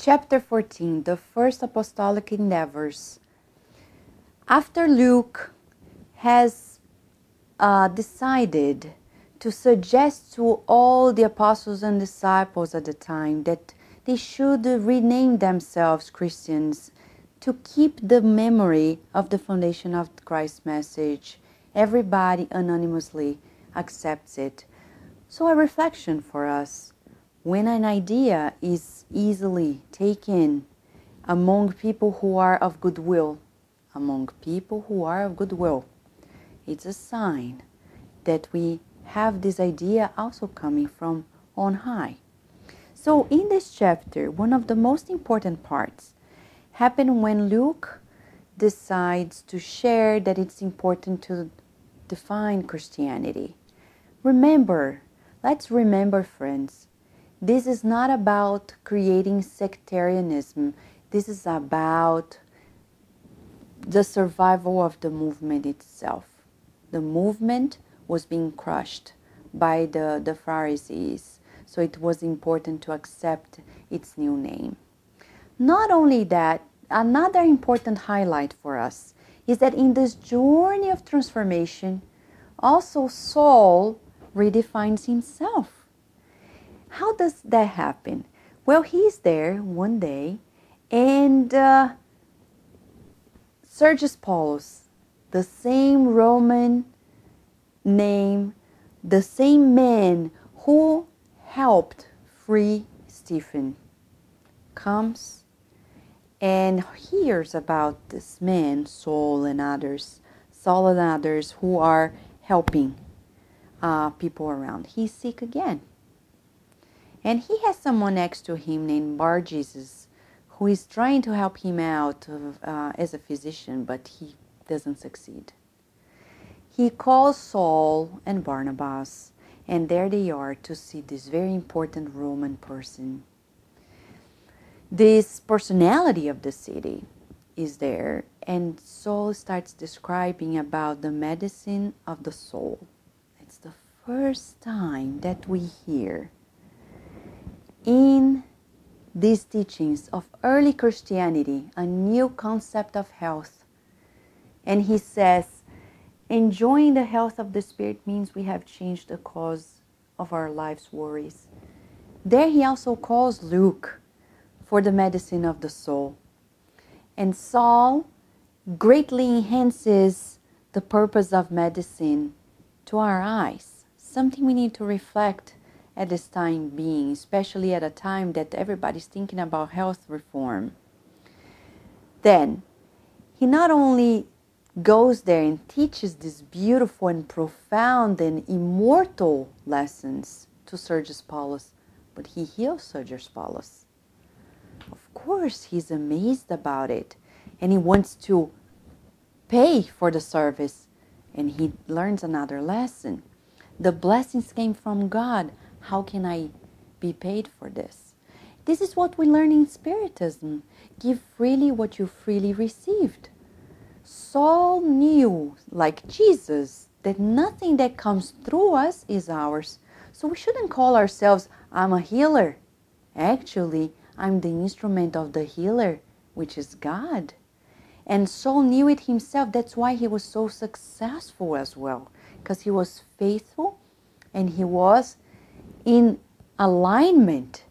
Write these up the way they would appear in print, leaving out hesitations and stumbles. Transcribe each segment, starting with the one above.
Chapter 14, the first apostolic endeavors. After Luke has decided to suggest to all the apostles and disciples at the time that they should rename themselves Christians to keep the memory of the foundation of Christ's message, everybody anonymously accepts it. So a reflection for us: when an idea is easily taken among people who are of goodwill, it's a sign that we have this idea also coming from on high. So in this chapter, one of the most important parts happened when Luke decides to share that it's important to define Christianity. Let's remember, friends, this is not about creating sectarianism. This is about the survival of the movement itself. The movement was being crushed by the Pharisees, so it was important to accept its new name. Not only that, another important highlight for us is that in this journey of transformation, also Saul redefines himself. How does that happen? Well, he's there one day, and Sergius Paulus, the same Roman name, the same man who helped free Stephen, comes and hears about this man, Saul and others who are helping people around. He's sick again. And he has someone next to him named Bar-Jesus, who is trying to help him out as a physician, but he doesn't succeed. He calls Saul and Barnabas, and there they are to see this very important Roman person. This personality of the city is there, and Saul starts describing about the medicine of the soul. It's the first time that we hear in these teachings of early Christianity a new concept of health. And he says, enjoying the health of the spirit means we have changed the cause of our life's worries. There he also calls Luke for the medicine of the soul. And Saul greatly enhances the purpose of medicine to our eyes, something we need to reflect at this time being, especially at a time that everybody's thinking about health reform. Then, he not only goes there and teaches these beautiful and profound and immortal lessons to Sergius Paulus, but he heals Sergius Paulus. Of course, he's amazed about it, and he wants to pay for the service, and he learns another lesson. The blessings came from God. How can I be paid for this? This is what we learn in Spiritism. Give freely what you freely received. Saul knew, like Jesus, that nothing that comes through us is ours. So we shouldn't call ourselves, I'm a healer. Actually, I'm the instrument of the healer, which is God. And Saul knew it himself. That's why he was so successful as well, because he was faithful and he was in alignment,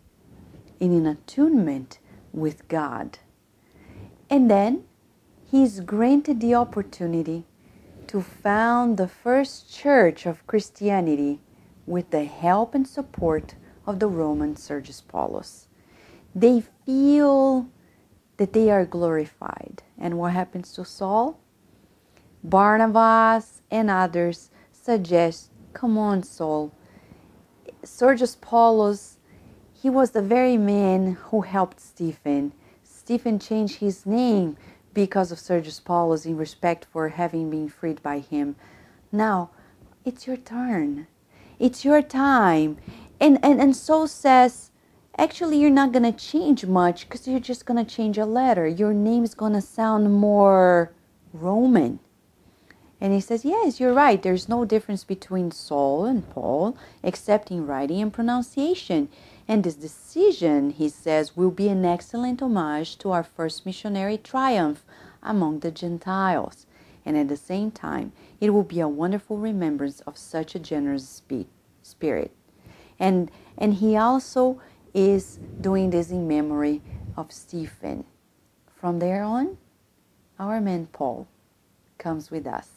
in attunement with God. And then he's granted the opportunity to found the first church of Christianity with the help and support of the Roman Sergius Paulus. They feel that they are glorified. And what happens to Saul? Barnabas and others suggest, come on, Saul. Sergius Paulus, he was the very man who helped Stephen. Stephen changed his name because of Sergius Paulus in respect for having been freed by him. Now, it's your turn. It's your time. And Saul says, actually, you're not going to change much because you're just going to change a letter. Your name is going to sound more Roman. And he says, yes, you're right. There's no difference between Saul and Paul except in writing and pronunciation. And this decision, he says, will be an excellent homage to our first missionary triumph among the Gentiles. And at the same time, it will be a wonderful remembrance of such a generous spirit. And he also is doing this in memory of Stephen. From there on, our man Paul comes with us,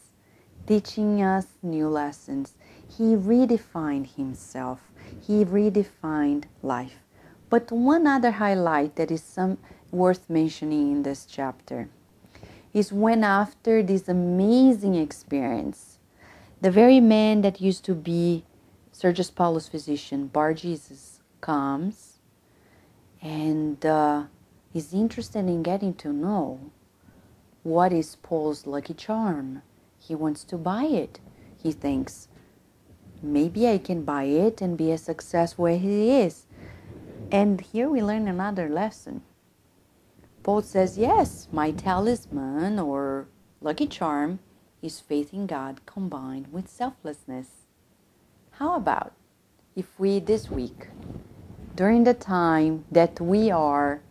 teaching us new lessons. He redefined himself. He redefined life. But one other highlight that is worth mentioning in this chapter is when, after this amazing experience, the very man that used to be Sergius Paulus' physician, Bar Jesus, comes and is interested in getting to know what is Paul's lucky charm. He wants to buy it. He thinks, maybe I can buy it and be as successful as he is. And here we learn another lesson. Paul says, yes, my talisman or lucky charm is faith in God combined with selflessness. How about if we this week, during the time that we are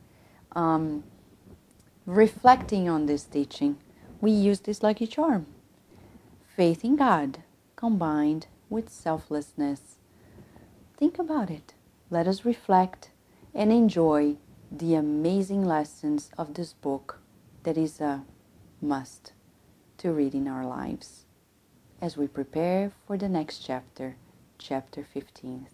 reflecting on this teaching, we use this lucky charm? Faith in God combined with selflessness. Think about it. Let us reflect and enjoy the amazing lessons of this book that is a must to read in our lives as we prepare for the next chapter, chapter 15.